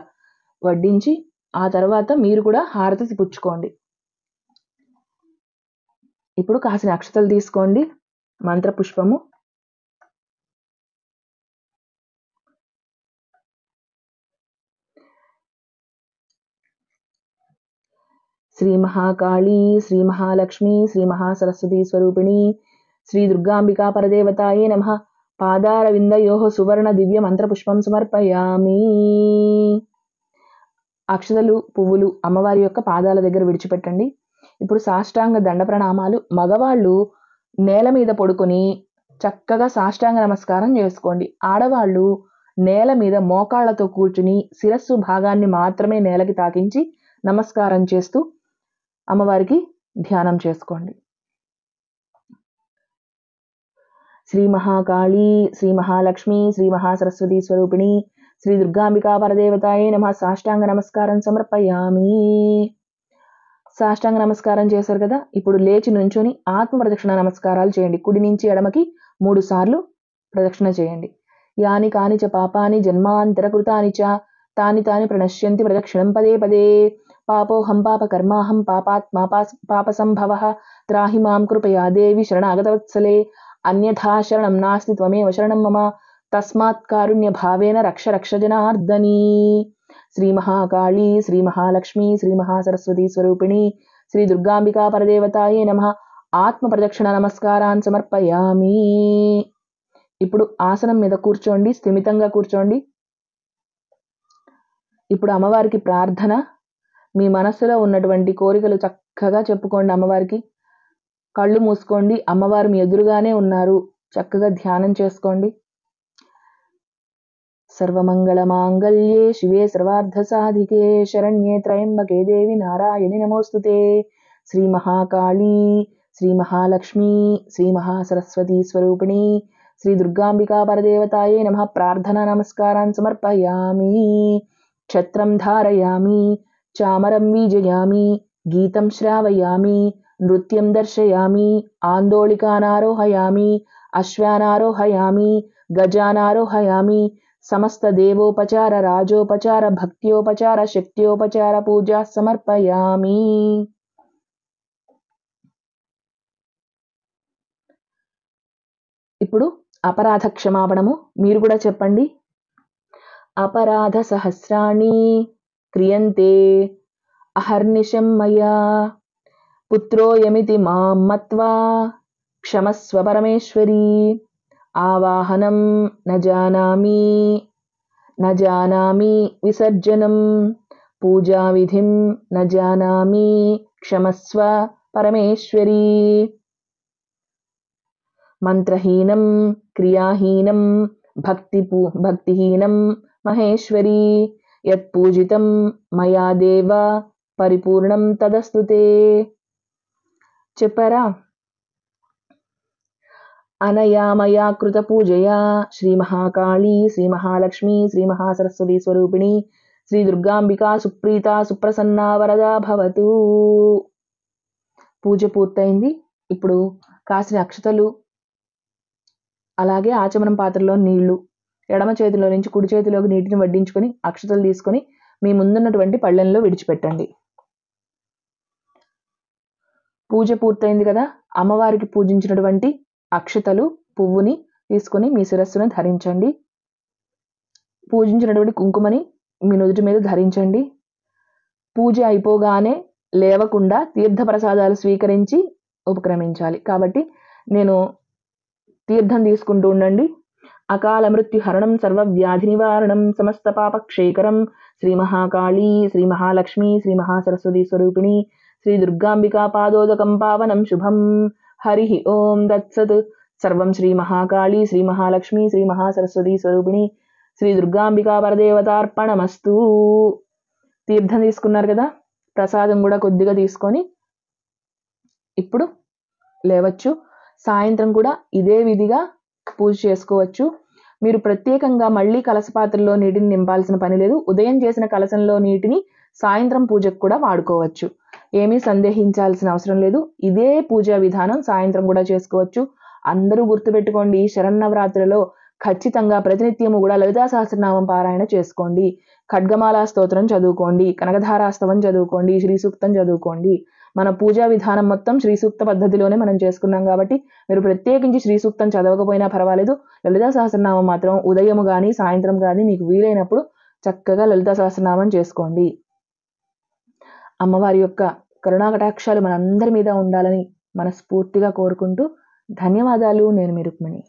వడ్డించి ఆ తర్వాత మీరు కూడా హారతి పుచ్చుకోండి. ఇప్పుడు కాసిన అక్షతలు తీసుకోండి. మంత్రపుష్పము, శ్రీ మహాకాళీ, శ్రీ మహాలక్ష్మి, శ్రీ మహాసరస్వతి స్వరూపిణి, శ్రీ దుర్గాంబికా పరదేవతాయే నమః. పాదారవిందయోః సువర్ణ దివ్య మంత్రపుష్పం సమర్పయామి. అక్షతలు, పువ్వులు అమ్మవారి యొక్క పాదాల దగ్గర విడిచిపెట్టండి. ఇప్పుడు సాష్టాంగ దండ ప్రణామాలు. మగవాళ్ళు నేల మీద పడుకొని చక్కగా సాష్టాంగ నమస్కారం చేసుకోండి. ఆడవాళ్ళు నేల మీద మోకాళ్లతో కూర్చుని శిరస్సు భాగాన్ని మాత్రమే నేలకి తాకించి నమస్కారం చేస్తూ అమ్మవారికి ధ్యానం చేసుకోండి. శ్రీ మహాకాళీ, శ్రీ మహాలక్ష్మి, శ్రీ మహాసరస్వతి స్వరూపిణి, శ్రీ దుర్గాంబికా పరదేవతాయే నమః. సాష్టాంగ నమస్కారం సమర్పయామి. సాష్టాంగ నమస్కారం చేశారు కదా. ఇప్పుడు లేచి నుంచొని ఆత్మ ప్రదక్షిణ నమస్కారాలు చేయండి. కుడి నుంచి ఎడమకి 3 సార్లు ప్రదక్షిణ చేయండి. యాని కాని చ పాపాని జన్మాంతరకృతాని చ తాని తాని ప్రణశ్యంతి ప్రదక్షిణం పదే పదే. పాపోహం పాపకర్మాహం పాపాత్మా పాపసంభవః. త్రాహి మాం కృపయా దేవి శరణాగతవత్సలే. అన్యథా శరణం నాస్తి త్వమేవ శరణం మమ. తస్మాత్ కారుణ్య భావేన రక్ష రక్ష జనార్దనీ. శ్రీ మహాకాళీ, శ్రీ మహాలక్ష్మి, శ్రీ మహాసరస్వతి స్వరూపిణి, శ్రీ దుర్గాంబికా పరదేవతాయే నమః. ఆత్మ ప్రదక్షిణ నమస్కారాన్ని సమర్పయామి. ఇప్పుడు ఆసనం మీద కూర్చోండి. స్థిమితంగా కూర్చోండి. ఇప్పుడు అమ్మవారికి ప్రార్థన. మీ మనస్సులో ఉన్నటువంటి కోరికలు చక్కగా చెప్పుకోండి అమ్మవారికి. కళ్ళు మూసుకోండి. అమ్మవారు మీ ఎదురుగానే ఉన్నారు. చక్కగా ధ్యానం చేసుకోండి. సర్వమంగళ మాంగళ్యే శివే సర్వార్థ సాధికే శరణ్యే త్రయంబకే దేవి నారాయణి నమోస్తుతే. శ్రీ మహాకాళీ, శ్రీ మహాలక్ష్మి, శ్రీ మహాసరస్వతి స్వరూపిణి, శ్రీ దుర్గాంబికా పరదేవతాయే నమః. ప్రార్థనా నమస్కారాన్ని సమర్పయామి. ఛత్రం ధారయామి, చామరం వీజయామి, గీతం శ్రావయామి, నృత్యం దర్శయామి, ఆందోళికానారోహయామి, అశ్వానారోహయామి, గజానారోహయామి. సమస్త దేవోపచార, రాజోపచార, భక్త్యోపచార, శక్త్యోపచార పూజా సమర్పయామి. ఇప్పుడు అపరాధ క్షమాపణము మీరు కూడా చెప్పండి. అపరాధ సహస్రాణి క్రియంతే అహర్నిశం మయా. పుత్రోయమితి మాం మత్వా క్షమస్వ పరమేశ్వరీ. ఆవాహనం న జానామి విసర్జనం. పూజావిధిం న జానామి క్షమస్వ పరమేశ్వరీ. మంత్రహీనం క్రియాహీనం భక్తిహీనం మహేశ్వరీ. యత్పూజితం మయా దేవ పరిపూర్ణం తదస్తుతే. చెప్పారా? అనయా మయా కృత పూజయా శ్రీ మహాకాళీ శ్రీ మహాలక్ష్మి శ్రీ మహాసరస్వతి స్వరూపిణి శ్రీ దుర్గాంబికా సుప్రీత సుప్రసన్నా వరదా భవతు. పూజ పూర్తయింది. ఇప్పుడు కాసిన అక్షతలు, అలాగే ఆచమనం పాత్రలో నీళ్లు ఎడమ చేతిలో నుంచి కుడి చేతిలోకి నీటిని వడ్డించుకొని అక్షతలు తీసుకొని మీ ముందున్నటువంటి పళ్ళెంలో విడిచిపెట్టండి. పూజ పూర్తయింది కదా. అమ్మవారికి పూజించినటువంటి అక్షతలు, పువ్వుని తీసుకొని మీ శిరస్సును ధరించండి. పూజించినటువంటి కుంకుమని మీ నుదుటి మీద ధరించండి. పూజ అయిపోగానే లేవకుండా తీర్థప్రసాదాలు స్వీకరించి ఉపక్రమించాలి. కాబట్టి నేను తీర్థం తీసుకుంటూ ఉండండి. అకాల మృత్యు హరణం సర్వవ్యాధి నివారణం సమస్త పాపక్షేకరం శ్రీ మహాకాళీ శ్రీ మహాలక్ష్మి శ్రీ మహాసరస్వతి స్వరూపిణి శ్రీ దుర్గాంబికా పాదోదకం పావనం శుభం. హరి ఓం దత్సత్. సర్వం శ్రీ మహాకాళీ శ్రీ మహాలక్ష్మి శ్రీ మహాసరస్వతి స్వరూపిణి శ్రీ దుర్గాంబికా పరదేవతార్పణమస్తు. తీర్థం తీసుకున్నారు కదా, ప్రసాదం కూడా కొద్దిగా తీసుకొని ఇప్పుడు లేవచ్చు. సాయంత్రం కూడా ఇదే విధిగా పూజ చేసుకోవచ్చు. మీరు ప్రత్యేకంగా మళ్ళీ కలశ పాత్రలో నీటిని నింపాల్సిన పని లేదు. ఉదయం చేసిన కలశంలో నీటిని సాయంత్రం పూజకు కూడా వాడుకోవచ్చు. ఏమీ సందేహించాల్సిన అవసరం లేదు. ఇదే పూజా విధానం సాయంత్రం కూడా చేసుకోవచ్చు. అందరూ గుర్తుపెట్టుకోండి, శరన్నవరాత్రిలో ఖచ్చితంగా ప్రతినిత్యము కూడా లలితా సహస్రనామం పారాయణ చేసుకోండి. ఖడ్గమాలా స్తోత్రం చదువుకోండి, కనకధారాస్తవం చదువుకోండి, శ్రీ సూక్తం చదువుకోండి. మన పూజా విధానం మొత్తం శ్రీ సూక్త పద్ధతిలోనే మనం చేసుకున్నాం కాబట్టి మీరు ప్రత్యేకించి శ్రీ సూక్తం చదవకపోయినా పర్వాలేదు. లలితా సహస్రనామం మాత్రం ఉదయం కానీ సాయంత్రం కానీ మీకు వీలైనప్పుడు చక్కగా లలితా సహస్రనామం చేసుకోండి. అమ్మవారి యొక్క కరుణాకటాక్షాలు మనందరి మీద ఉండాలని మనస్ఫూర్తిగా కోరుకుంటూ ధన్యవాదాలు. నేను మీ రుక్మిణి.